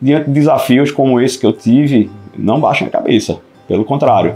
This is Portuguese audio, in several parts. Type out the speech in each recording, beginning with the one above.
diante de desafios como esse que eu tive, não baixem a cabeça. Pelo contrário,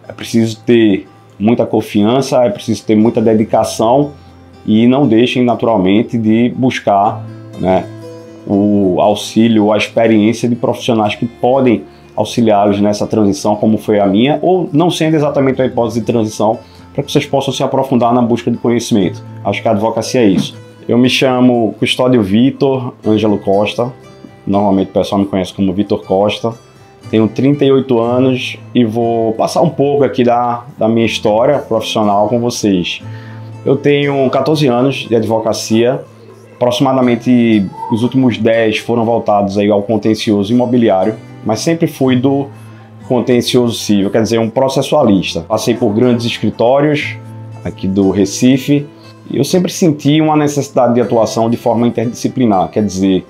é preciso ter muita confiança, é preciso ter muita dedicação e não deixem naturalmente de buscar, né, o auxílio, a experiência de profissionais que podem auxiliá-los nessa transição, como foi a minha, ou não sendo exatamente uma hipótese de transição, para que vocês possam se aprofundar na busca de conhecimento. Acho que a advocacia é isso. Eu me chamo Custódio Vitor Ângelo Costa, normalmente o pessoal me conhece como Vitor Costa, tenho 38 anos e vou passar um pouco aqui da minha história profissional com vocês. Eu tenho 14 anos de advocacia, aproximadamente os últimos 10 foram voltados aí ao contencioso imobiliário, mas sempre fui do contencioso civil, quer dizer, um processualista. Passei por grandes escritórios aqui do Recife e eu sempre senti uma necessidade de atuação de forma interdisciplinar, quer dizer,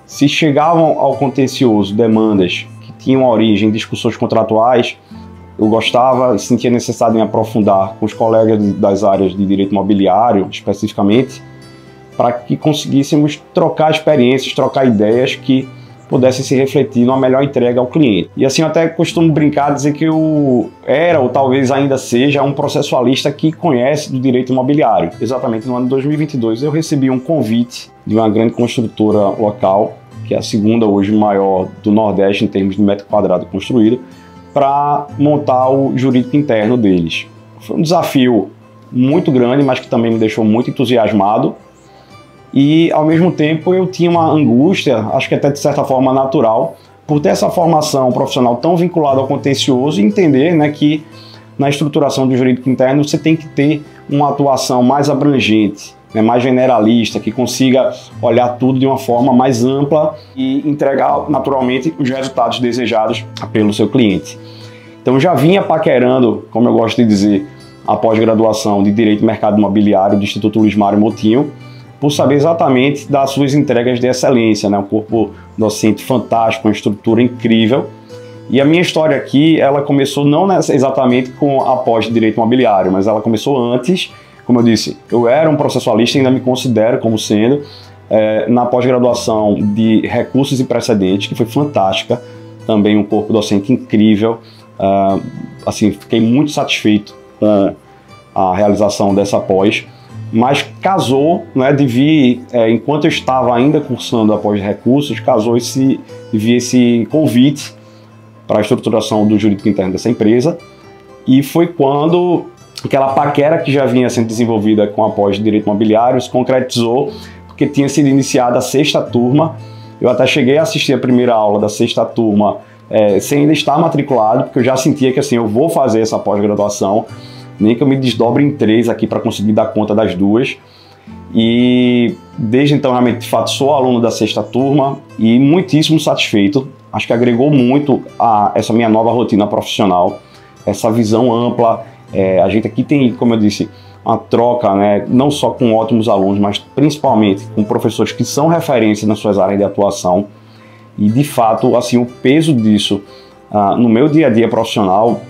se chegavam ao contencioso demandas que tinham origem em discussões contratuais, eu gostava e sentia necessidade de me aprofundar com os colegas das áreas de direito imobiliário, especificamente, para que conseguíssemos trocar experiências, trocar ideias que pudessem se refletir numa melhor entrega ao cliente. E assim eu até costumo brincar, dizer que eu era, ou talvez ainda seja, um processualista que conhece do direito imobiliário. Exatamente no ano de 2022 eu recebi um convite de uma grande construtora local, que é a segunda hoje maior do Nordeste em termos de metro quadrado construído, para montar o jurídico interno deles. Foi um desafio muito grande, mas que também me deixou muito entusiasmado. E, ao mesmo tempo, eu tinha uma angústia, acho que até de certa forma natural, por ter essa formação profissional tão vinculada ao contencioso e entender, né, que na estruturação do jurídico interno você tem que ter uma atuação mais abrangente, né, mais generalista, que consiga olhar tudo de uma forma mais ampla e entregar, naturalmente, os resultados desejados pelo seu cliente. Então, já vinha paquerando, como eu gosto de dizer, a pós-graduação de Direito e Mercado Imobiliário do Instituto Luiz Mário Moutinho, por saber exatamente das suas entregas de excelência, né? Um corpo docente fantástico, uma estrutura incrível. E a minha história aqui, ela começou não exatamente com a pós de Direito Imobiliário, mas ela começou antes. Como eu disse, eu era um processualista e ainda me considero como sendo, na pós-graduação de Recursos e Precedentes, que foi fantástica, também um corpo docente incrível. Assim, fiquei muito satisfeito com a realização dessa pós. Mas casou, né, enquanto eu estava ainda cursando após recursos, casou esse convite para a estruturação do jurídico interno dessa empresa, e foi quando aquela paquera que já vinha sendo desenvolvida com a pós de Direito Imobiliário se concretizou, porque tinha sido iniciada a 6ª turma. Eu até cheguei a assistir a primeira aula da 6ª turma sem ainda estar matriculado, porque eu já sentia que assim, eu vou fazer essa pós-graduação, nem que eu me desdobre em 3 aqui para conseguir dar conta das 2. E desde então, realmente, de fato, sou aluno da 6ª turma e muitíssimo satisfeito. Acho que agregou muito a essa minha nova rotina profissional, essa visão ampla. A gente aqui tem, como eu disse, uma troca, né, não só com ótimos alunos, mas principalmente com professores que são referências nas suas áreas de atuação. E, de fato, assim, o peso disso no meu dia a dia profissional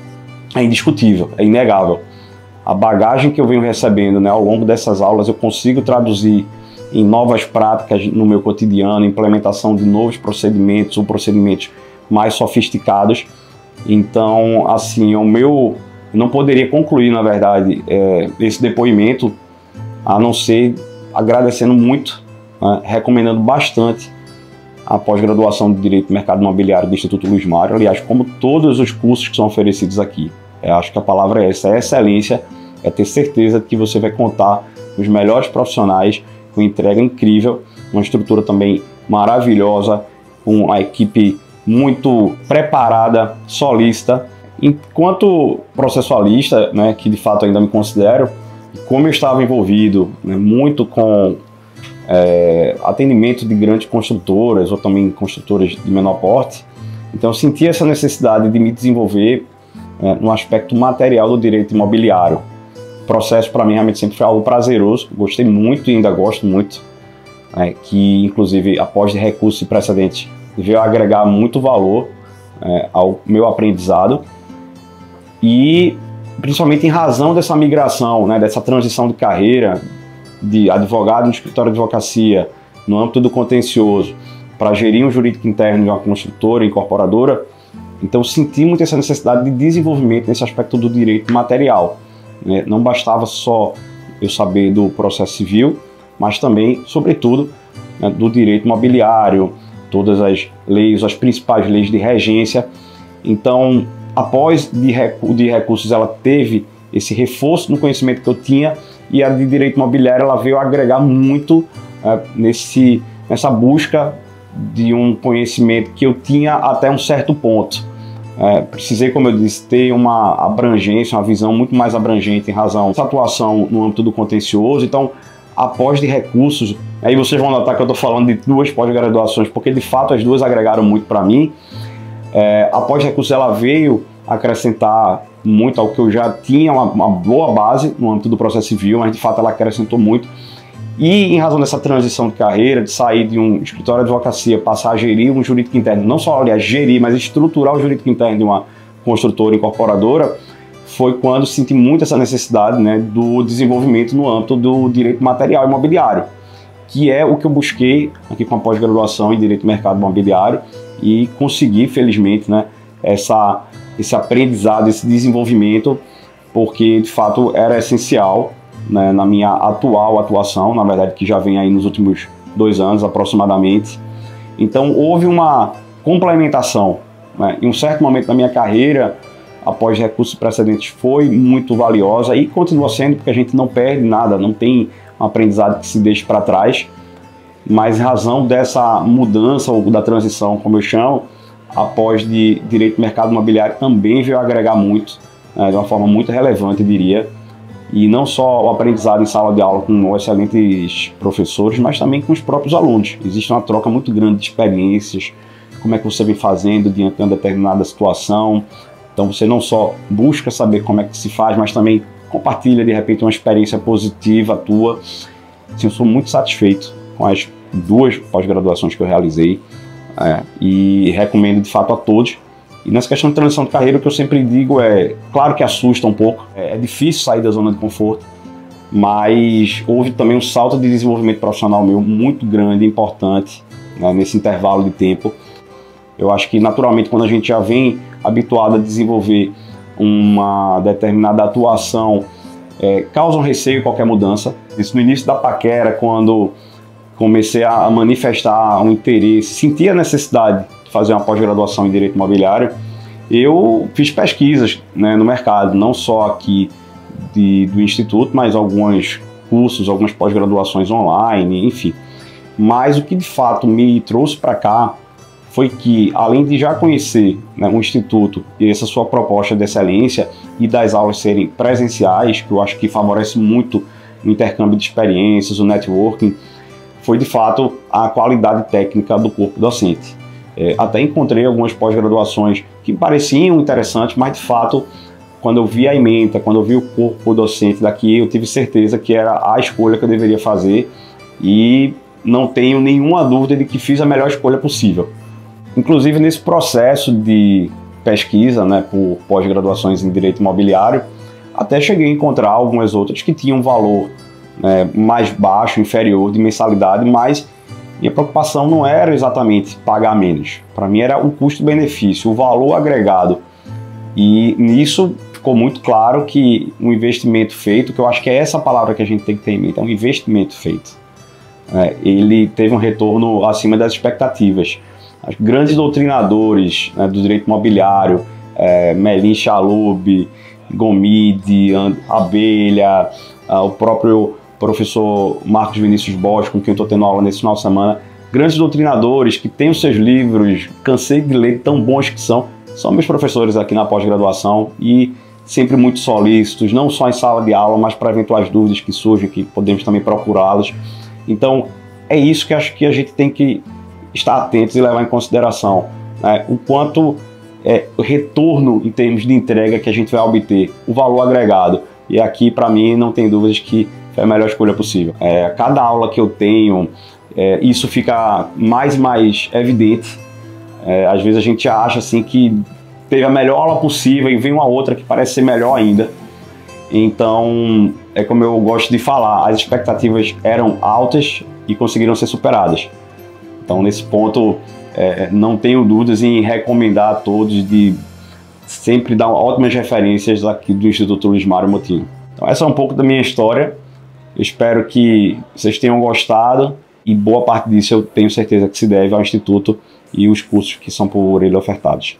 é indiscutível, é inegável. A bagagem que eu venho recebendo, né, ao longo dessas aulas, eu consigo traduzir em novas práticas no meu cotidiano, implementação de novos procedimentos ou procedimentos mais sofisticados. Então, assim, eu não poderia concluir, na verdade, esse depoimento, a não ser agradecendo muito, né, recomendando bastante a pós-graduação de Direito e Mercado Imobiliário do Instituto Luiz Mário, aliás, como todos os cursos que são oferecidos aqui. Eu acho que a palavra é essa, é excelência, é ter certeza de que você vai contar com os melhores profissionais, com entrega incrível, uma estrutura também maravilhosa, com uma equipe muito preparada, solícita. Enquanto processualista, né, que de fato ainda me considero, como eu estava envolvido, né, muito com atendimento de grandes construtoras ou também construtoras de menor porte, então eu senti essa necessidade de me desenvolver no aspecto material do direito imobiliário. O processo para mim realmente sempre foi algo prazeroso, gostei muito e ainda gosto muito, que inclusive após de recursos e precedentes veio agregar muito valor ao meu aprendizado e principalmente em razão dessa migração, né, dessa transição de carreira de advogado no escritório de advocacia, no âmbito do contencioso, para gerir um jurídico interno de uma construtora, incorporadora. Então, senti muito essa necessidade de desenvolvimento nesse aspecto do direito material, né? Não bastava só eu saber do processo civil, mas também, sobretudo, né, do direito imobiliário, todas as leis, as principais leis de regência. Então, após de recursos, ela teve esse reforço no conhecimento que eu tinha, e a de direito imobiliário ela veio agregar muito nessa busca de um conhecimento que eu tinha até um certo ponto. Precisei, como eu disse, ter uma abrangência, uma visão muito mais abrangente em razão dessa atuação no âmbito do contencioso. Então, após de recursos, aí vocês vão notar que eu estou falando de 2 pós-graduações, porque de fato as 2 agregaram muito para mim. Após de recursos, ela veio acrescentar muito ao que eu já tinha, uma boa base no âmbito do processo civil, mas de fato ela acrescentou muito. E em razão dessa transição de carreira, de sair de um escritório de advocacia, passar a gerir um jurídico interno, não só, aliás, gerir, mas estruturar o jurídico interno de uma construtora incorporadora, foi quando senti muito essa necessidade, né, do desenvolvimento no âmbito do direito material imobiliário, que é o que eu busquei aqui com a pós-graduação em Direito do Mercado Imobiliário, e consegui, felizmente, né, esse aprendizado, esse desenvolvimento, porque de fato era essencial, né, na minha atual atuação, na verdade que já vem aí nos últimos 2 anos aproximadamente. Então houve uma complementação, né, em um certo momento da minha carreira, após recursos precedentes, foi muito valiosa e continua sendo, porque a gente não perde nada, não tem um aprendizado que se deixe para trás, mas em razão dessa mudança ou da transição, como eu chamo, após de direito do mercado imobiliário, também veio agregar muito, né, de uma forma muito relevante, eu diria. E não só o aprendizado em sala de aula com excelentes professores, mas também com os próprios alunos. Existe uma troca muito grande de experiências, como é que você vem fazendo diante de uma determinada situação. Então você não só busca saber como é que se faz, mas também compartilha de repente uma experiência positiva tua. Assim, eu sou muito satisfeito com as 2 pós-graduações que eu realizei, e recomendo de fato a todos. E nessa questão de transição de carreira, o que eu sempre digo claro que assusta um pouco, é difícil sair da zona de conforto, mas houve também um salto de desenvolvimento profissional meu muito grande e importante, né, nesse intervalo de tempo. Eu acho que naturalmente quando a gente já vem habituado a desenvolver uma determinada atuação, causa um receio qualquer mudança. Isso no início da paquera, quando comecei a manifestar um interesse, senti a necessidade fazer uma pós-graduação em Direito Imobiliário, eu fiz pesquisas, né, no mercado, não só aqui do Instituto, mas alguns cursos, algumas pós-graduações online, enfim. Mas o que de fato me trouxe para cá foi que, além de já conhecer, né, o Instituto e essa sua proposta de excelência e das aulas serem presenciais, que eu acho que favorece muito o intercâmbio de experiências, o networking, foi de fato a qualidade técnica do corpo docente. Até encontrei algumas pós-graduações que pareciam interessantes, mas de fato, quando eu vi a ementa, quando eu vi o corpo docente daqui, eu tive certeza que era a escolha que eu deveria fazer, e não tenho nenhuma dúvida de que fiz a melhor escolha possível. Inclusive nesse processo de pesquisa, né, por pós-graduações em Direito Imobiliário, até cheguei a encontrar algumas outras que tinham um valor, né, mais baixo, inferior de mensalidade, mas minha preocupação não era exatamente pagar menos. Para mim era o custo-benefício, o valor agregado. E nisso ficou muito claro que um investimento feito, que eu acho que é essa palavra que a gente tem que ter em mente, é um investimento feito. Ele teve um retorno acima das expectativas. Os grandes doutrinadores, né, do direito imobiliário, Melim Chalub, Gomide, Abelha, o próprio professor Marcos Vinícius Bosch, com quem eu estou tendo aula nesse final de semana, grandes doutrinadores que têm os seus livros, cansei de ler, tão bons que são meus professores aqui na pós-graduação, e sempre muito solícitos, não só em sala de aula, mas para eventuais dúvidas que surgem, que podemos também procurá-los. Então, é isso que acho que a gente tem que estar atentos e levar em consideração, né? O quanto o retorno em termos de entrega que a gente vai obter, o valor agregado. E aqui, para mim, não tem dúvidas que foi a melhor escolha possível. Cada aula que eu tenho, isso fica mais e mais evidente. Às vezes a gente acha assim que teve a melhor aula possível e vem uma outra que parece ser melhor ainda. Então, é como eu gosto de falar, as expectativas eram altas e conseguiram ser superadas. Então, nesse ponto, não tenho dúvidas em recomendar a todos de sempre dar ótimas referências aqui do Instituto Luiz Mário Moutinho. Então, essa é um pouco da minha história. Eu espero que vocês tenham gostado e boa parte disso eu tenho certeza que se deve ao Instituto e os cursos que são por ele ofertados.